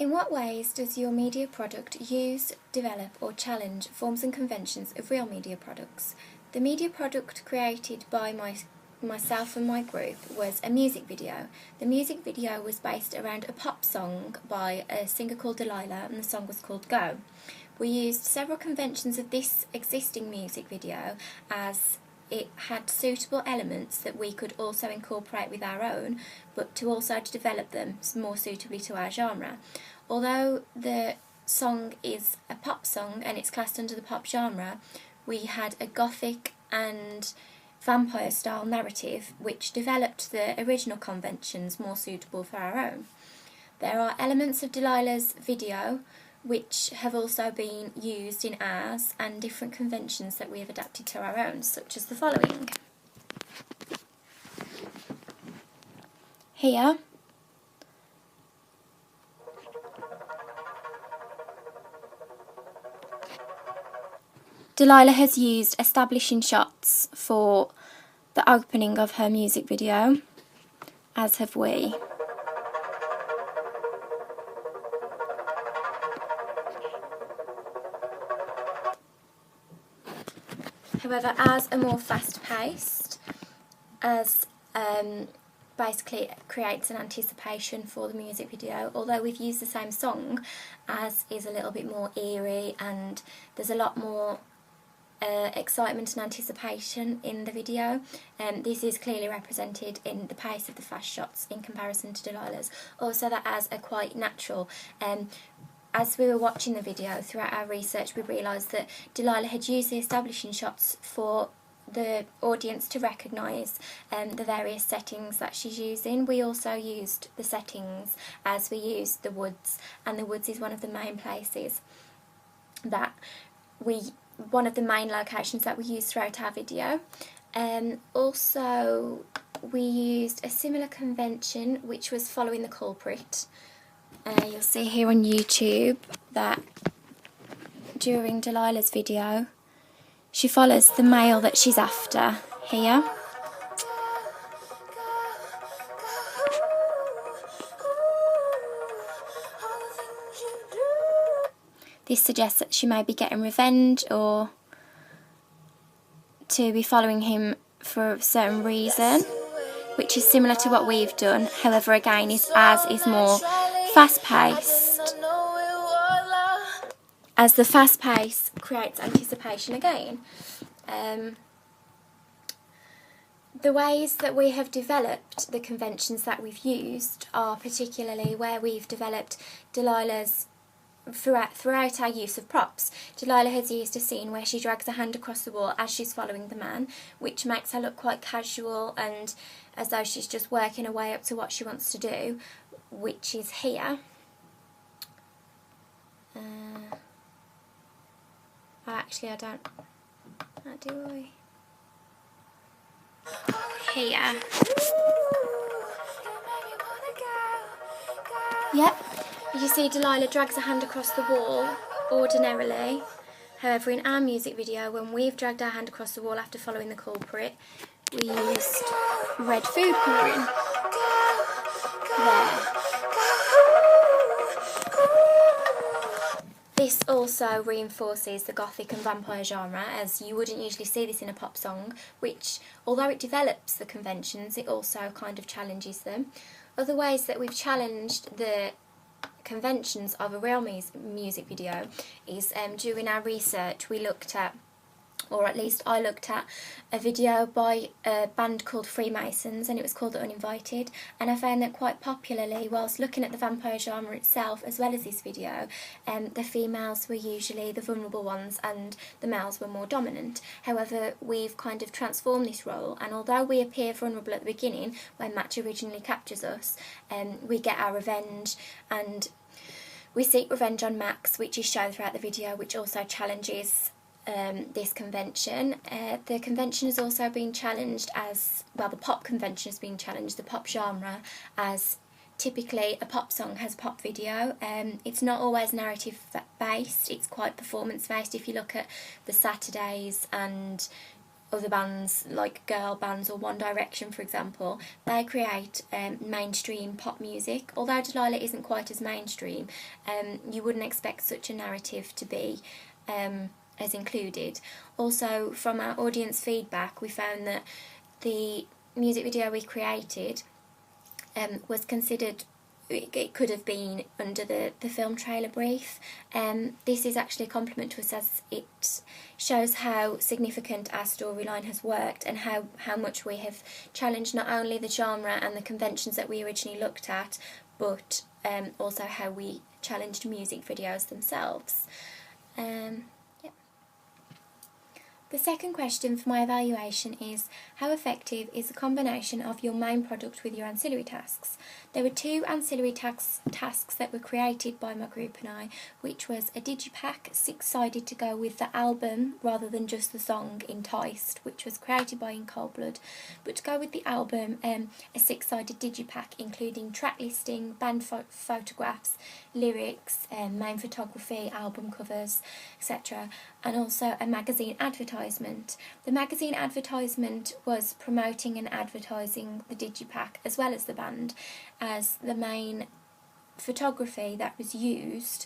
In what ways does your media product use, develop or challenge forms and conventions of real media products? The media product created by myself and my group was a music video. The music video was based around a pop song by a singer called Delilah, and the song was called Go. We used several conventions of this existing music video as it had suitable elements that we could also incorporate with our own, but to also develop them more suitably to our genre. Although the song is a pop song and it's classed under the pop genre, we had a gothic and vampire style narrative which developed the original conventions more suitable for our own. There are elements of Delilah's video which have also been used in ours, and different conventions that we have adapted to our own, such as the following. Here, Delilah has used establishing shots for the opening of her music video, as have we. However, ours are more fast-paced, as basically it creates an anticipation for the music video. Although we've used the same song, ours is a little bit more eerie and there's a lot more excitement and anticipation in the video. This is clearly represented in the pace of the fast shots in comparison to Delilah's. Also, that ours are quite natural. As we were watching the video, throughout our research, we realised that Delilah had used the establishing shots for the audience to recognise the various settings that she's using. We also used the settings as we used the woods, and the woods is one of the main places that one of the main locations that we used throughout our video. Also, we used a similar convention which was following the culprit. You'll see here on YouTube that during Delilah's video she follows the male that she's after here. This suggests that she may be getting revenge or to be following him for a certain reason, which is similar to what we've done. However, again, ours is more fast-paced, as the fast pace creates anticipation again. The ways that we have developed the conventions that we've used are particularly where we've developed Delilah's throughout our use of props. Delilah has used a scene where she drags her hand across the wall as she's following the man, which makes her look quite casual and as though she's just working her way up to what she wants to do, which is here. I don't. How do I? Here. Yep. You see Delilah drags her hand across the wall ordinarily. However, in our music video, when we've dragged our hand across the wall after following the culprit, we used red food colouring. There. This also reinforces the gothic and vampire genre, as you wouldn't usually see this in a pop song, which, although it develops the conventions, it also kind of challenges them. Other ways that we've challenged the conventions of a real music video is during our research we looked at, or at least I looked at, a video by a band called Freemasons, and it was called The Uninvited, and I found that quite popularly, whilst looking at the vampire genre itself as well as this video, the females were usually the vulnerable ones and the males were more dominant. However, we've kind of transformed this role, and although we appear vulnerable at the beginning when Match originally captures us, we get our revenge, and we seek revenge on Max, which is shown throughout the video, which also challenges this convention. The convention has also been challenged as, well, the pop convention has been challenged, the pop genre, as typically a pop song has a pop video. It's not always narrative based, it's quite performance based. If you look at the Saturdays and other bands like girl bands or One Direction, for example. They create mainstream pop music. Although Delilah isn't quite as mainstream, you wouldn't expect such a narrative to be as included. Also, from our audience feedback, we found that the music video we created was considered, it could have been under the film trailer brief. This is actually a compliment to us, as it shows how significant our storyline has worked and how much we have challenged not only the genre and the conventions that we originally looked at, but also how we challenged music videos themselves. The second question for my evaluation is, how effective is the combination of your main product with your ancillary tasks? There were 2 ancillary tasks that were created by my group and I, which was a digipack 6-sided to go with the album rather than just the song Enticed, which was created by In Cold Blood, but to go with the album, a 6-sided digipack including track listing, band photographs, lyrics, main photography, album covers, etc., and also a magazine advertisement. The magazine advertisement was promoting and advertising the digipack as well as the band, as the main photography that was used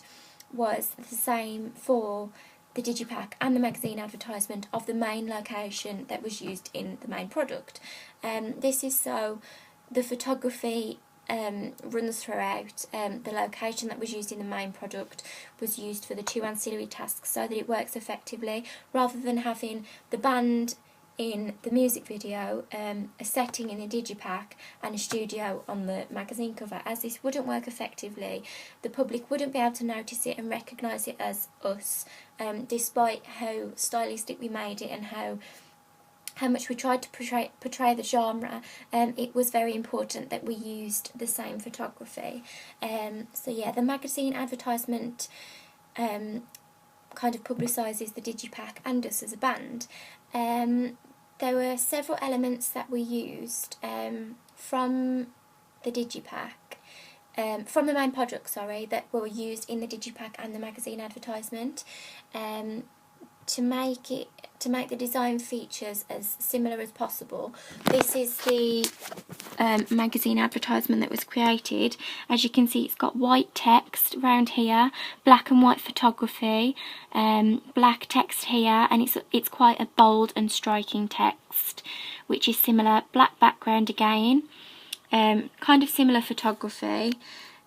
was the same for the digipack and the magazine advertisement of the main location that was used in the main product. This is so the photography runs throughout. The location that was used in the main product was used for the 2 ancillary tasks so that it works effectively, rather than having the band in the music video, a setting in the digipack and a studio on the magazine cover, as this wouldn't work effectively. The public wouldn't be able to notice it and recognise it as us, despite how stylistic we made it and how much we tried to portray the genre. It was very important that we used the same photography. So yeah, the magazine advertisement kind of publicises the digipack and us as a band. There were several elements that we used from the digipack, from the main product, that were used in the digipack and the magazine advertisement, to make the design features as similar as possible. This is the magazine advertisement that was created. As you can see, it's got white text around here, black and white photography, black text here, and it's quite a bold and striking text, which is similar. Black background again, kind of similar photography,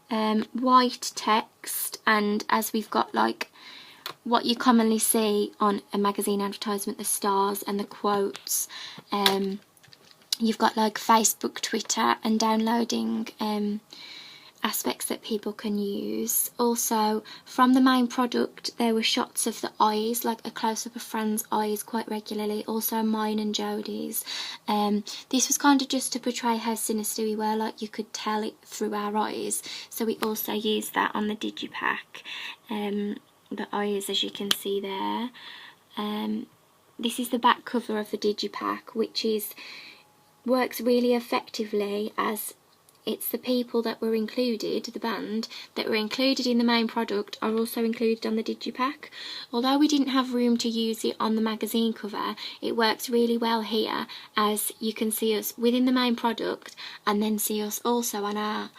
white text, and as we've got like what you commonly see on a magazine advertisement, the stars and the quotes. You've got like Facebook, Twitter and downloading aspects that people can use. Also, from the main product, there were shots of the eyes, like a close-up of Fran's eyes quite regularly, also mine and Jodie's. This was kind of just to portray how sinister we were, like you could tell it through our eyes, so we also used that on the digipack. The eyes, as you can see there. This is the back cover of the digipack, which works really effectively, as it's the people that were included, the band, that were included in the main product are also included on the digipack. Although we didn't have room to use it on the magazine cover, it works really well here, as you can see us within the main product and then see us also on our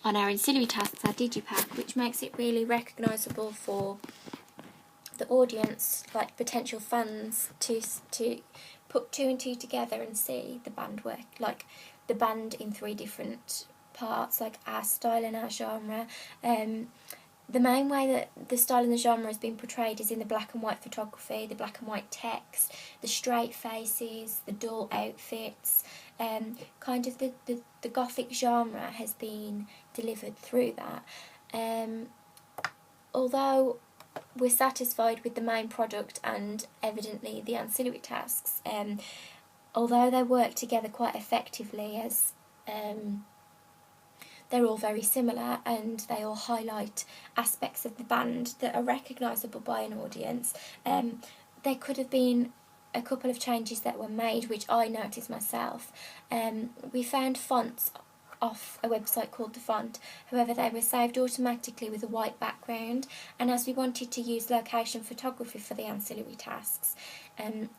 ancillary tasks, our digipack, which makes it really recognisable for the audience, like potential fans, to put 2 and 2 together and see the band work, like the band in 3 different parts, like our style and our genre. The main way that the style and the genre has been portrayed is in the black and white photography, the black and white text, the straight faces, the dull outfits. Kind of the gothic genre has been delivered through that. Although we're satisfied with the main product and evidently the ancillary tasks, although they work together quite effectively, as they're all very similar and they all highlight aspects of the band that are recognisable by an audience, there could have been a couple of changes that were made, which I noticed myself. We found fonts off a website called The Font, however they were saved automatically with a white background, and as we wanted to use location photography for the ancillary tasks,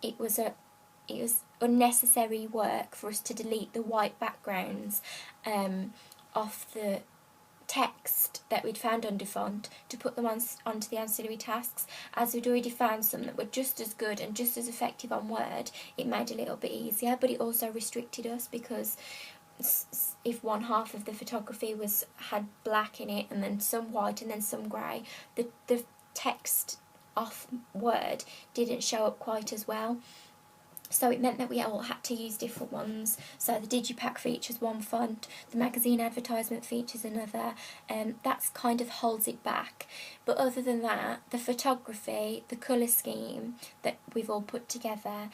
it it was unnecessary work for us to delete the white backgrounds off the text that we'd found under font to put them onto the ancillary tasks. As we'd already found some that were just as good and just as effective on Word, it made it a little bit easier, but it also restricted us, because if one half of the photography had black in it and then some white and then some grey, the text off Word didn't show up quite as well. So it meant that we all had to use different ones. So the Digipack features one font, the magazine advertisement features another, and that kind of holds it back. But other than that, the photography, the colour scheme that we've all put together,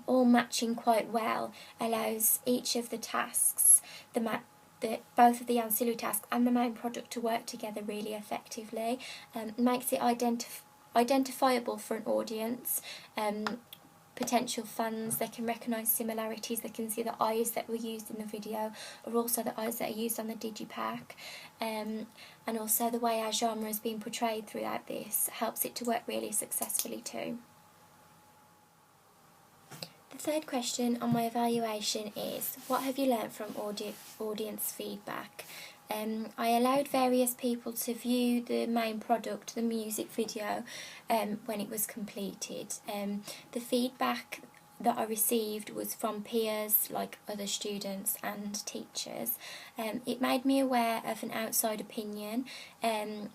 all matching quite well, allows each of the tasks, both of the ancillary tasks and the main product to work together really effectively. Makes it identifiable for an audience. Potential fans, they can recognise similarities, they can see the eyes that were used in the video are also the eyes that are used on the Digipack, and also the way our genre has been portrayed throughout this helps it to work really successfully too. The third question on my evaluation is, what have you learnt from audience feedback? I allowed various people to view the main product, the music video, when it was completed. The feedback that I received was from peers, like other students and teachers. It made me aware of an outside opinion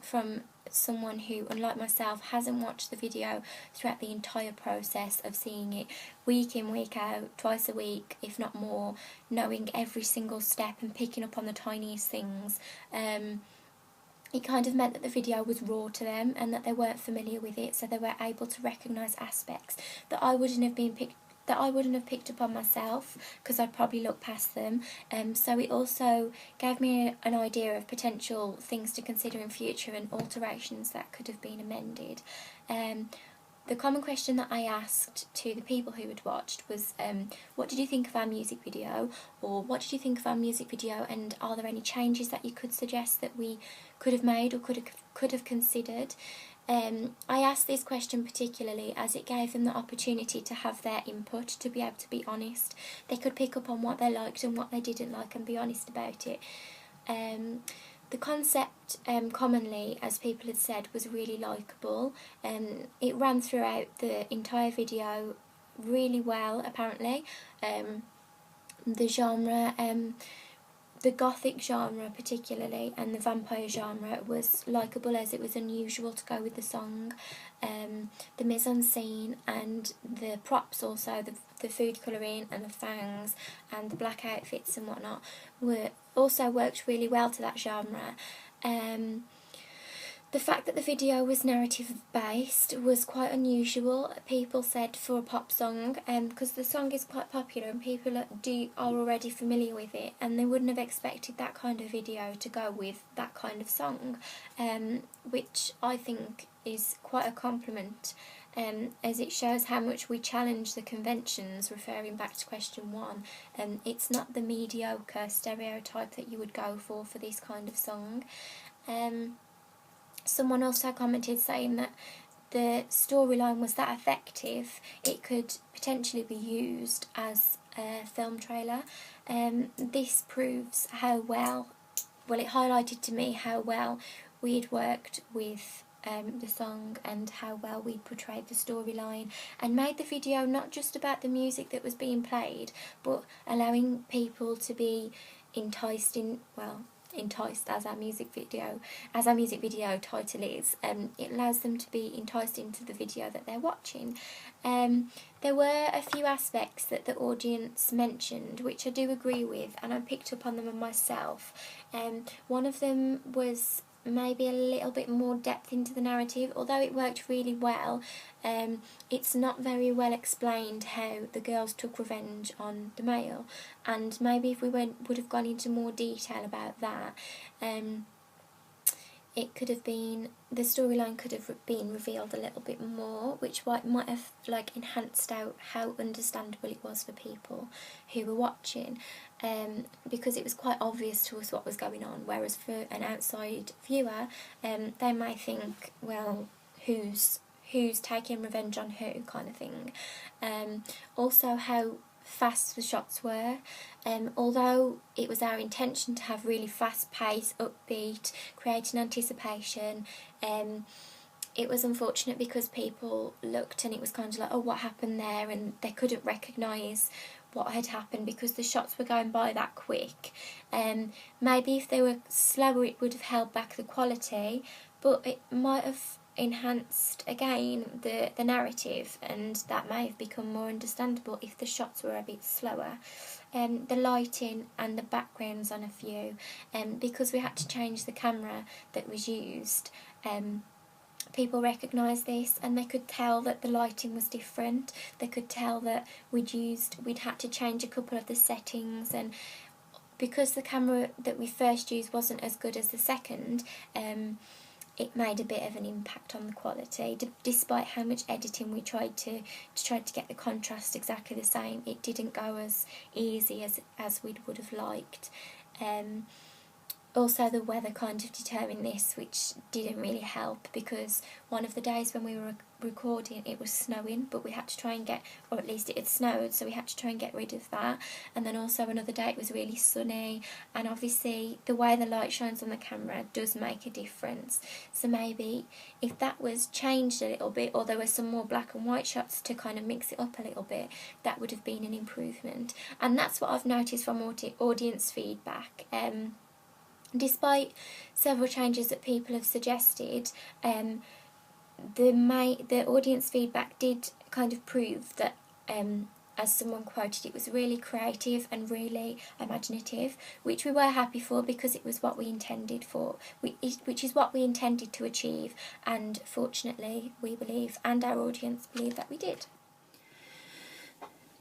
from someone who, unlike myself, hasn't watched the video throughout the entire process of seeing it week in, week out, twice a week, if not more, knowing every single step and picking up on the tiniest things. It kind of meant that the video was raw to them and that they weren't familiar with it, so they were able to recognise aspects that I wouldn't have picked up on myself, because I'd probably look past them. So it also gave me an idea of potential things to consider in future and alterations that could have been amended. The common question that I asked to the people who had watched was, what did you think of our music video? Or what did you think of our music video, and are there any changes that you could suggest that we could have made or could have considered? I asked this question particularly as it gave them the opportunity to have their input, to be able to be honest. They could pick up on what they liked and what they didn't like and be honest about it. The concept, commonly, as people had said, was really likeable. It ran throughout the entire video really well, apparently. The genre, the gothic genre particularly, and the vampire genre was likeable as it was unusual to go with the song. The mise-en-scene and the props also, the food colouring and the fangs and the black outfits and whatnot, also worked really well to that genre. The fact that the video was narrative-based was quite unusual, people said, for a pop song, because the song is quite popular and people are already familiar with it, and they wouldn't have expected that kind of video to go with that kind of song, which I think is quite a compliment, as it shows how much we challenge the conventions, referring back to question 1. It's not the mediocre stereotype that you would go for this kind of song. Someone also commented saying that the storyline was that effective it could potentially be used as a film trailer. This proves how well it highlighted to me how well we'd worked with the song and how well we portrayed the storyline, and made the video not just about the music that was being played, but allowing people to be enticed as our music video title is. It allows them to be enticed into the video that they're watching. There were a few aspects that the audience mentioned which I do agree with, and I picked up on them myself. One of them was maybe a little bit more depth into the narrative. Although it worked really well, it's not very well explained how the girls took revenge on the male, and maybe if we would have gone into more detail about that, the storyline could have been revealed a little bit more, which might have enhanced out how understandable it was for people who were watching, because it was quite obvious to us what was going on, whereas for an outside viewer, they might think, well, who's who's taking revenge on who kind of thing. Also how fast the shots were. Although it was our intention to have really fast pace, upbeat, creating anticipation, it was unfortunate because people looked and it was kind of like, oh, what happened there? And they couldn't recognise what had happened because the shots were going by that quick. Maybe if they were slower it would have held back the quality, but it might have enhanced again the narrative, and that may have become more understandable if the shots were a bit slower. The lighting and the backgrounds on a few, because we had to change the camera that was used, people recognised this and they could tell that the lighting was different. They could tell that we'd had to change a couple of the settings, and because the camera that we first used wasn't as good as the second, it made a bit of an impact on the quality. Despite how much editing we tried to get the contrast exactly the same, it didn't go as easy as we would have liked. Also, the weather kind of determined this, which didn't really help, because one of the days when we were recording it was snowing, but we had to try and or at least it had snowed, so we had to try and get rid of that. And then also another day it was really sunny, and obviously the way the light shines on the camera does make a difference. So maybe if that was changed a little bit, or there were some more black and white shots to kind of mix it up a little bit, that would have been an improvement. And that's what I've noticed from audience feedback. Despite several changes that people have suggested, the audience feedback did kind of prove that, as someone quoted, it was really creative and really imaginative, which we were happy for because it was what we intended for, which is what we intended to achieve, and fortunately we believe, and our audience believe, that we did.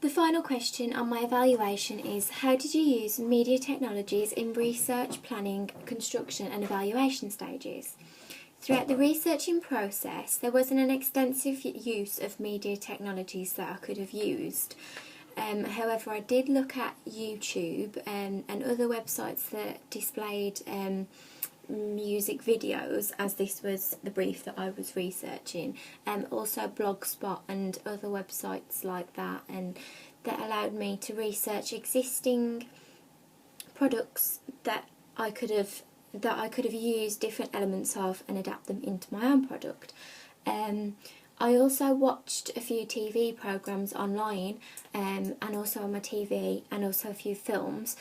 The final question on my evaluation is, how did you use media technologies in research, planning, construction and evaluation stages? Throughout the researching process, there wasn't an extensive use of media technologies that I could have used. However, I did look at YouTube and other websites that displayed music videos, as this was the brief that I was researching, also Blogspot and other websites like that, and that allowed me to research existing products that I could have used different elements of and adapt them into my own product. I also watched a few TV programmes online, and also on my TV, and also a few films.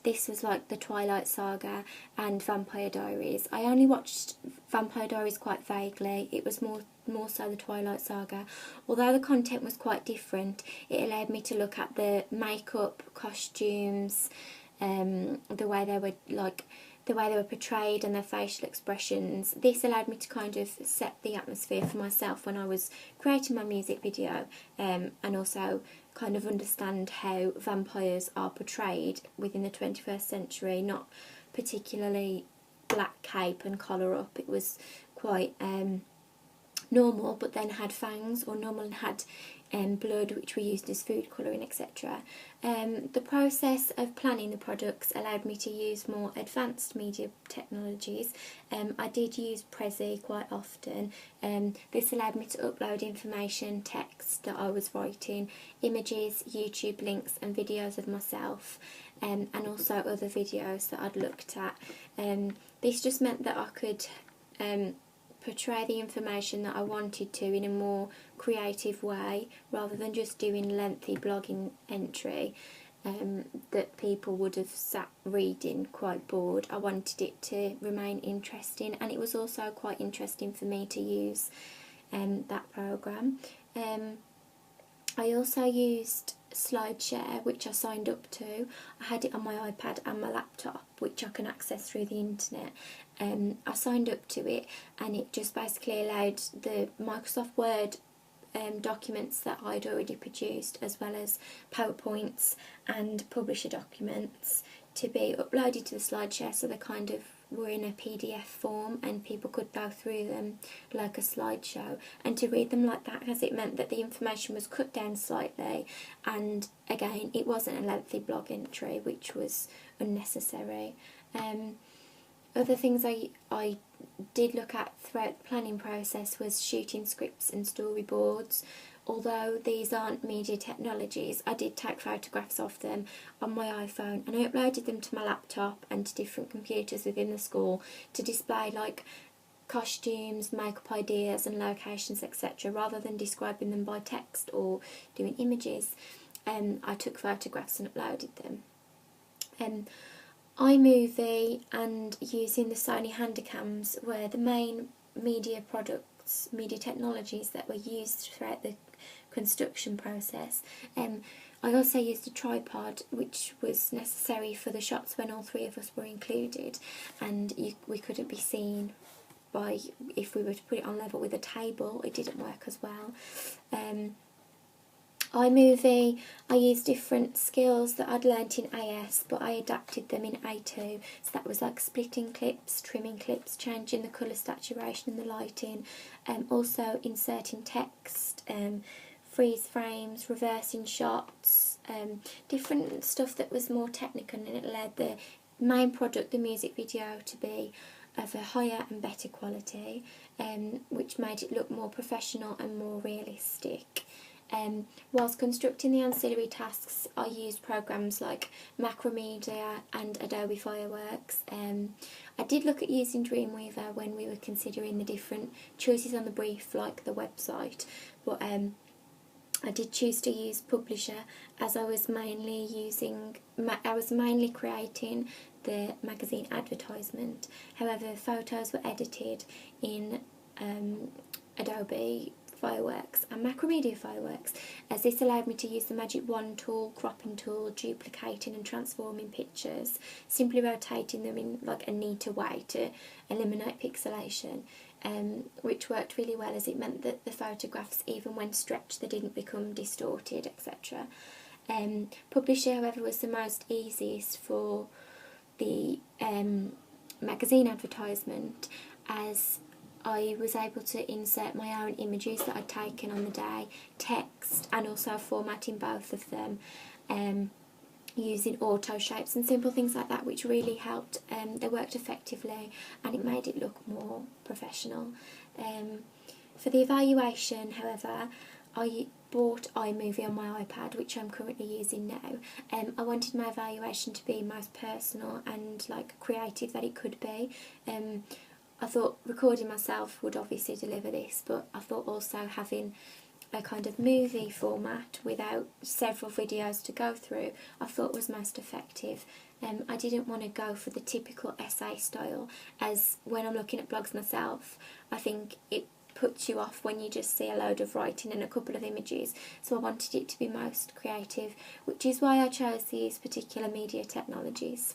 This was like the Twilight Saga and Vampire Diaries. I only watched Vampire Diaries quite vaguely. It was more so the Twilight Saga. Although the content was quite different, it allowed me to look at the makeup, costumes, the way they were portrayed and their facial expressions. This allowed me to kind of set the atmosphere for myself when I was creating my music video, and also kind of understand how vampires are portrayed within the 21st century, not particularly black cape and collar up. It was quite normal, but then had fangs, or normal and had blood, which we used as food colouring, etc. The process of planning the products allowed me to use more advanced media technologies. I did use Prezi quite often. This allowed me to upload information, text that I was writing, images, YouTube links and videos of myself, and also other videos that I'd looked at. This just meant that I could portray the information that I wanted to in a more creative way, rather than just doing lengthy blogging entry that people would have sat reading quite bored. I wanted it to remain interesting, and it was also quite interesting for me to use that programme. I also used SlideShare, which I signed up to. I had it on my iPad and my laptop, which I can access through the internet. I signed up to it, and it just basically allowed the Microsoft Word documents that I'd already produced, as well as PowerPoints and publisher documents, to be uploaded to the SlideShare, so they kind of were in a PDF form and people could go through them like a slideshow, and to read them like that, because it meant that the information was cut down slightly, and again it wasn't a lengthy blog entry, which was unnecessary. Other things I did look at throughout the planning process was shooting scripts and storyboards. Although these aren't media technologies, I did take photographs of them on my iPhone and I uploaded them to my laptop and to different computers within the school to display like costumes, makeup ideas and locations, etc., rather than describing them by text or doing images. I took photographs and uploaded them. iMovie and using the Sony Handycams were the main media products, media technologies that were used throughout the construction process. I also used a tripod, which was necessary for the shots when all three of us were included, and we couldn't be seen by, if we were to put it on level with a table, it didn't work as well. iMovie, I used different skills that I'd learnt in AS, but I adapted them in A2, so that was like splitting clips, trimming clips, changing the colour saturation and the lighting, also inserting text, freeze frames, reversing shots, different stuff that was more technical, and it led the main product, the music video, to be of a higher and better quality, which made it look more professional and more realistic. Whilst constructing the ancillary tasks, I used programs like Macromedia and Adobe Fireworks. I did look at using Dreamweaver when we were considering the different choices on the brief, like the website, but I did choose to use Publisher as I was mainly creating the magazine advertisement. However, photos were edited in Adobe Fireworks and Macromedia Fireworks, as this allowed me to use the Magic Wand tool, cropping tool, duplicating and transforming pictures, simply rotating them in like a neater way to eliminate pixelation, which worked really well, as it meant that the photographs, even when stretched, they didn't become distorted, etc. Publisher, however, was the most easiest for the magazine advertisement, as I was able to insert my own images that I'd taken on the day, text, and also formatting both of them, using auto shapes and simple things like that, which really helped. They worked effectively and it made it look more professional. For the evaluation, however, I bought iMovie on my iPad, which I'm currently using now. I wanted my evaluation to be most personal and like creative that it could be. I thought recording myself would obviously deliver this, but I thought also having a kind of movie format without several videos to go through, I thought was most effective. I didn't want to go for the typical essay style, as when I'm looking at blogs myself, I think it puts you off when you just see a load of writing and a couple of images, so I wanted it to be most creative, which is why I chose these particular media technologies.